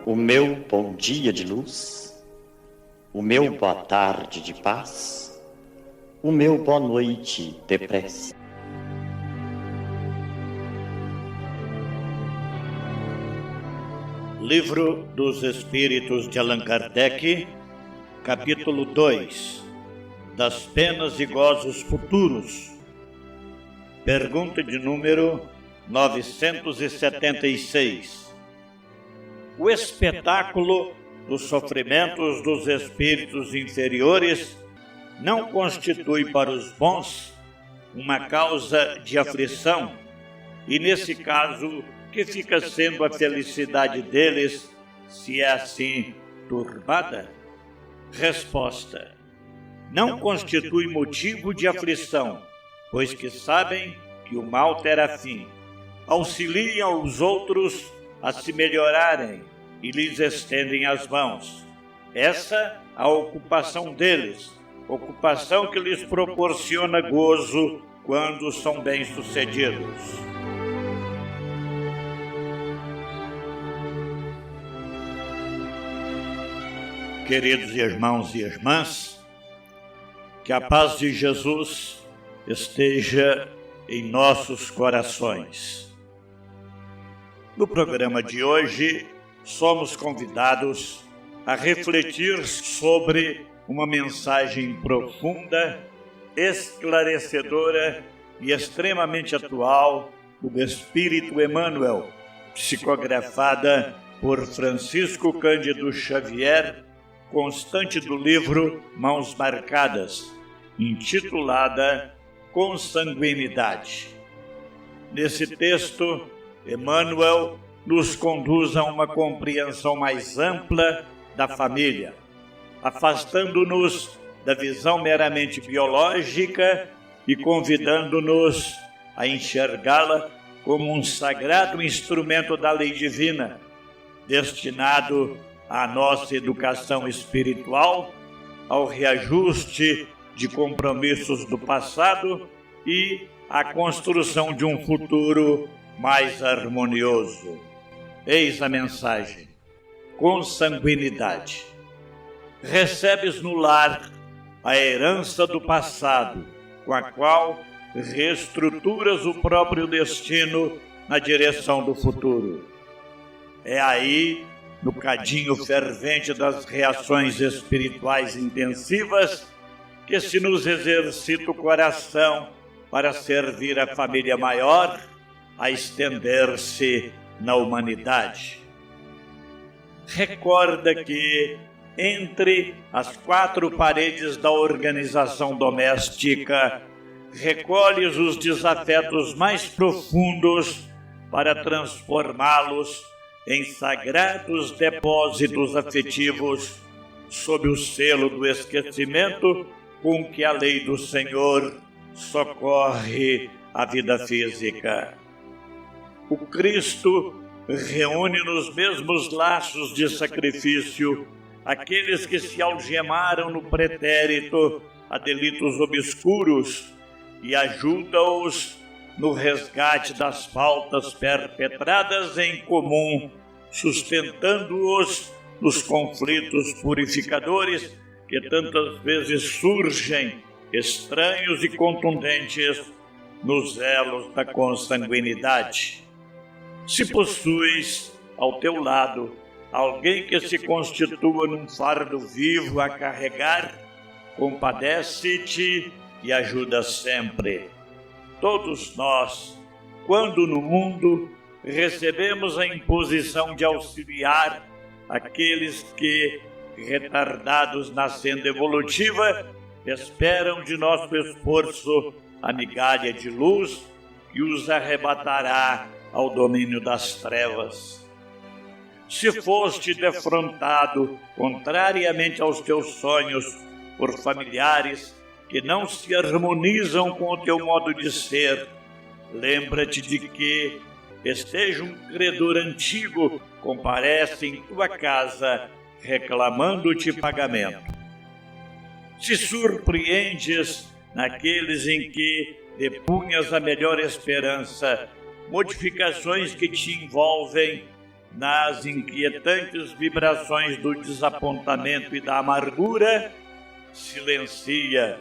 O meu bom dia de luz, o meu boa tarde de paz, o meu boa noite de prece. Livro dos Espíritos de Allan Kardec, capítulo 2, das penas e gozos futuros. Pergunta de número 976. O espetáculo dos sofrimentos dos espíritos inferiores não constitui para os bons uma causa de aflição, e nesse caso, que fica sendo a felicidade deles, se é assim turbada? Resposta: não constitui motivo de aflição, pois que sabem que o mal terá fim. Auxiliam os outros a se melhorarem e lhes estendem as mãos. Essa a ocupação deles, ocupação que lhes proporciona gozo quando são bem-sucedidos. Queridos irmãos e irmãs, que a paz de Jesus esteja em nossos corações. No programa de hoje, somos convidados a refletir sobre uma mensagem profunda, esclarecedora e extremamente atual do Espírito Emmanuel, psicografada por Francisco Cândido Xavier, constante do livro Mãos Marcadas, intitulada Consanguinidade. Nesse texto, Emmanuel nos conduz a uma compreensão mais ampla da família, afastando-nos da visão meramente biológica e convidando-nos a enxergá-la como um sagrado instrumento da lei divina, destinado à nossa educação espiritual, ao reajuste de compromissos do passado e à construção de um futuro mais harmonioso. Eis a mensagem: consanguinidade. Recebes no lar a herança do passado, com a qual reestruturas o próprio destino na direção do futuro. É aí, no cadinho fervente das reações espirituais intensivas, que se nos exercita o coração para servir a família maior a estender-se na humanidade. Recorda que, entre as quatro paredes da organização doméstica, recolhes os desafetos mais profundos para transformá-los em sagrados depósitos afetivos, sob o selo do esquecimento com que a lei do Senhor socorre a vida física. O Cristo reúne nos mesmos laços de sacrifício aqueles que se algemaram no pretérito a delitos obscuros e ajuda-os no resgate das faltas perpetradas em comum, sustentando-os nos conflitos purificadores que tantas vezes surgem, estranhos e contundentes, nos elos da consanguinidade. Se possuis ao teu lado alguém que se constitua num fardo vivo a carregar, compadece-te e ajuda sempre. Todos nós, quando no mundo recebemos a imposição de auxiliar aqueles que, retardados na senda evolutiva, esperam de nosso esforço a migalha de luz que os arrebatará ao domínio das trevas. Se foste defrontado, contrariamente aos teus sonhos, por familiares que não se harmonizam com o teu modo de ser, lembra-te de que, esteja um credor antigo, comparece em tua casa, reclamando-te pagamento. Se surpreendes naqueles em que depunhas a melhor esperança, modificações que te envolvem, nas inquietantes vibrações do desapontamento e da amargura, silencia,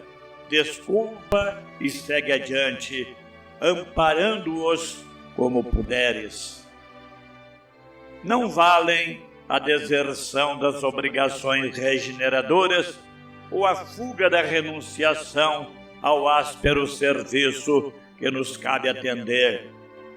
desculpa e segue adiante, amparando-os como puderes. Não valem a deserção das obrigações regeneradoras ou a fuga da renunciação ao áspero serviço que nos cabe atender,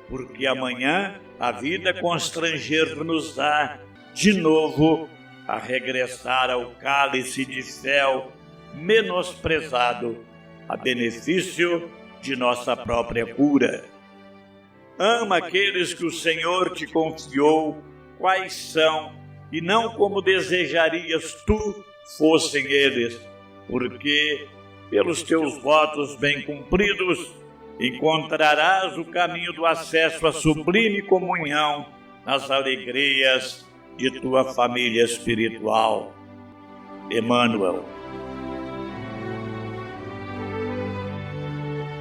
porque amanhã a vida constranger-nos-á de novo a regressar ao cálice de fel menosprezado, a benefício de nossa própria cura. Ama aqueles que o Senhor te confiou, quais são, e não como desejarias tu fossem eles, porque, pelos teus votos bem cumpridos, encontrarás o caminho do acesso à sublime comunhão nas alegrias de tua família espiritual. Emmanuel.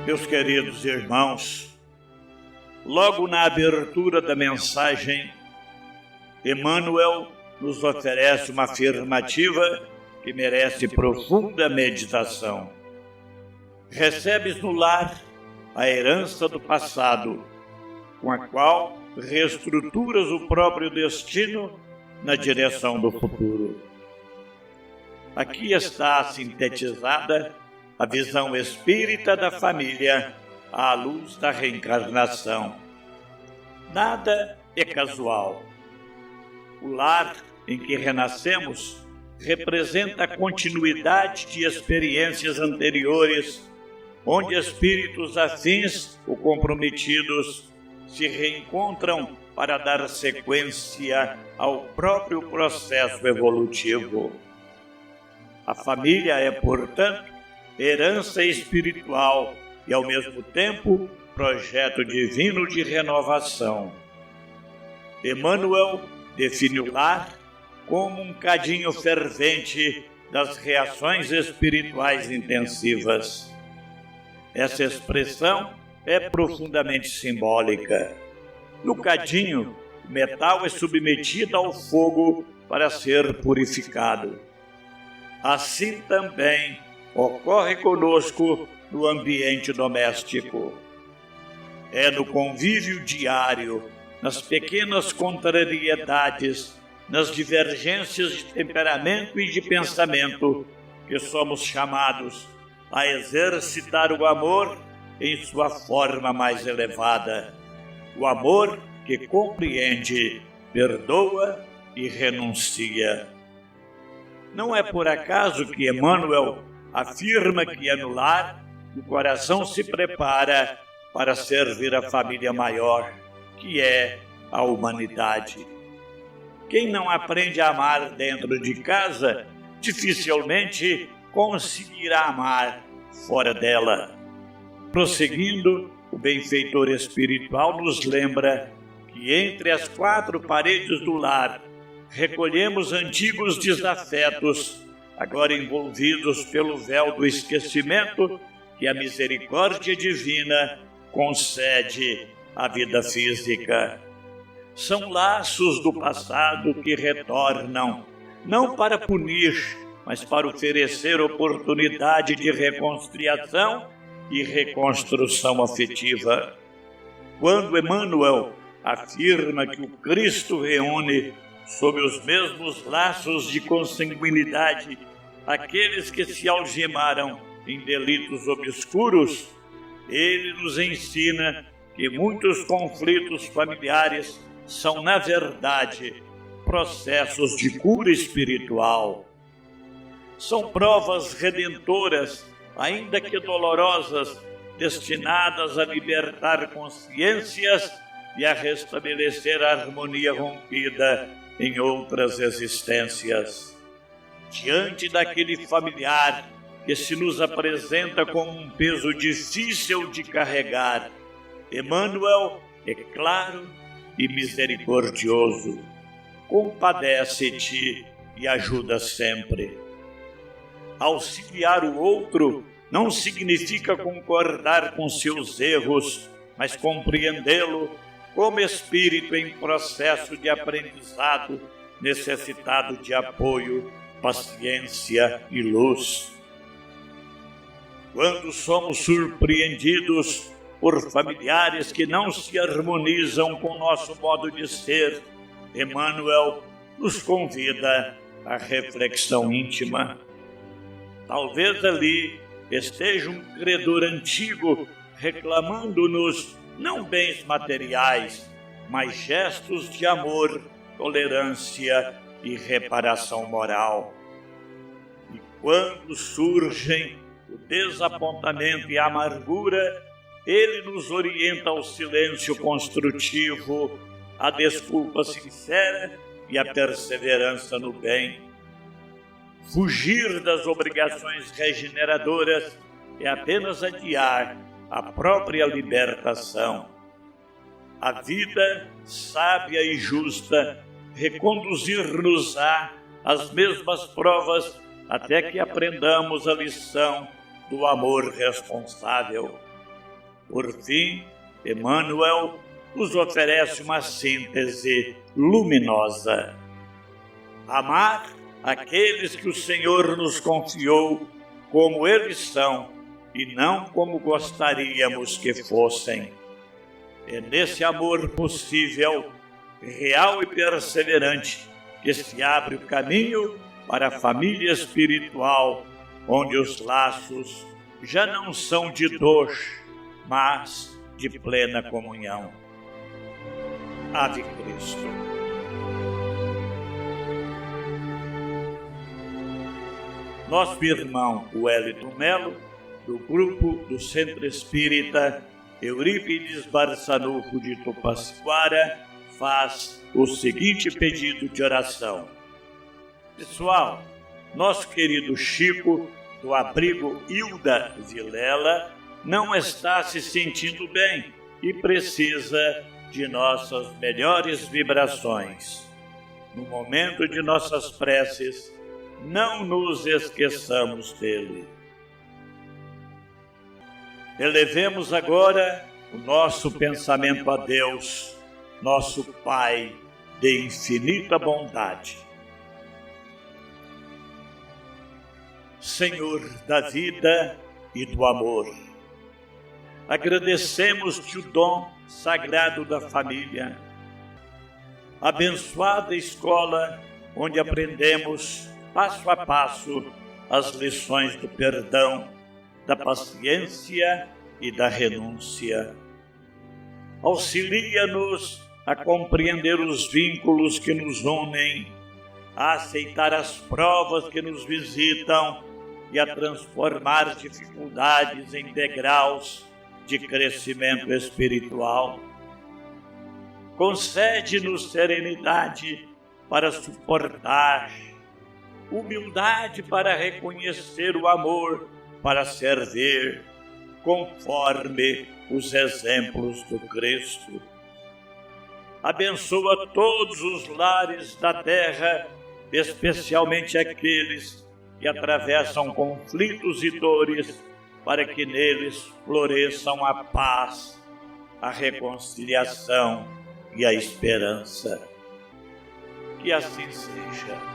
Meus queridos irmãos, logo na abertura da mensagem, Emmanuel nos oferece uma afirmativa que merece profunda meditação. Recebes no lar a herança do passado, com a qual reestruturas o próprio destino na direção do futuro. Aqui está sintetizada a visão espírita da família à luz da reencarnação. Nada é casual. O lar em que renascemos representa a continuidade de experiências anteriores, onde espíritos afins ou comprometidos se reencontram para dar sequência ao próprio processo evolutivo. A família é, portanto, herança espiritual e, ao mesmo tempo, projeto divino de renovação. Emmanuel define o lar como um cadinho fervente das reações espirituais intensivas. Essa expressão é profundamente simbólica. No cadinho, o metal é submetido ao fogo para ser purificado. Assim também ocorre conosco no ambiente doméstico. É no convívio diário, nas pequenas contrariedades, nas divergências de temperamento e de pensamento, que somos chamados a exercitar o amor em sua forma mais elevada. O amor que compreende, perdoa e renuncia. Não é por acaso que Emmanuel afirma que é no lar que o coração se prepara para servir a família maior, que é a humanidade. Quem não aprende a amar dentro de casa, dificilmente conseguirá amar fora dela. Prosseguindo, o benfeitor espiritual nos lembra que entre as quatro paredes do lar recolhemos antigos desafetos, agora envolvidos pelo véu do esquecimento que a misericórdia divina concede à vida física. São laços do passado que retornam, não para punir, mas para oferecer oportunidade de reconciliação e reconstrução afetiva. Quando Emmanuel afirma que o Cristo reúne sob os mesmos laços de consanguinidade aqueles que se algemaram em delitos obscuros, ele nos ensina que muitos conflitos familiares são, na verdade, processos de cura espiritual. São provas redentoras, ainda que dolorosas, destinadas a libertar consciências e a restabelecer a harmonia rompida em outras existências. Diante daquele familiar que se nos apresenta como um peso difícil de carregar, Emmanuel é claro e misericordioso. Compadece-te e ajuda sempre. Auxiliar o outro não significa concordar com seus erros, mas compreendê-lo, como espírito em processo de aprendizado, necessitado de apoio, paciência e luz. Quando somos surpreendidos por familiares que não se harmonizam com nosso modo de ser, Emmanuel nos convida à reflexão íntima. Talvez ali esteja um credor antigo reclamando-nos não bens materiais, mas gestos de amor, tolerância e reparação moral. E quando surgem o desapontamento e a amargura, ele nos orienta ao silêncio construtivo, à desculpa sincera e à perseverança no bem. Fugir das obrigações regeneradoras é apenas adiar a própria libertação. A vida sábia e justa reconduzir-nos-á às mesmas provas até que aprendamos a lição do amor responsável. Por fim, Emmanuel nos oferece uma síntese luminosa. Amar aqueles que o Senhor nos confiou como eles são e não como gostaríamos que fossem. É nesse amor possível, real e perseverante, que se abre o caminho para a família espiritual, onde os laços já não são de dor, mas de plena comunhão. Ave Cristo. Nosso irmão Wellington Melo, do grupo do Centro Espírita Eurípides Barçanufo de Tupaciguara, faz o seguinte pedido de oração. Pessoal, nosso querido Chico, do abrigo Hilda Vilela, não está se sentindo bem e precisa de nossas melhores vibrações. No momento de nossas preces, não nos esqueçamos dele. Elevemos agora o nosso pensamento a Deus, nosso Pai de infinita bondade. Senhor da vida e do amor, agradecemos-te o dom sagrado da família, abençoada escola onde aprendemos passo a passo as lições do perdão, da paciência e da renúncia. Auxilia-nos a compreender os vínculos que nos unem, a aceitar as provas que nos visitam e a transformar dificuldades em degraus de crescimento espiritual. Concede-nos serenidade para suportar, humildade para reconhecer o amor, para servir, conforme os exemplos do Cristo. Abençoa todos os lares da terra, especialmente aqueles que atravessam conflitos e dores, para que neles floresçam a paz, a reconciliação e a esperança. Que assim seja.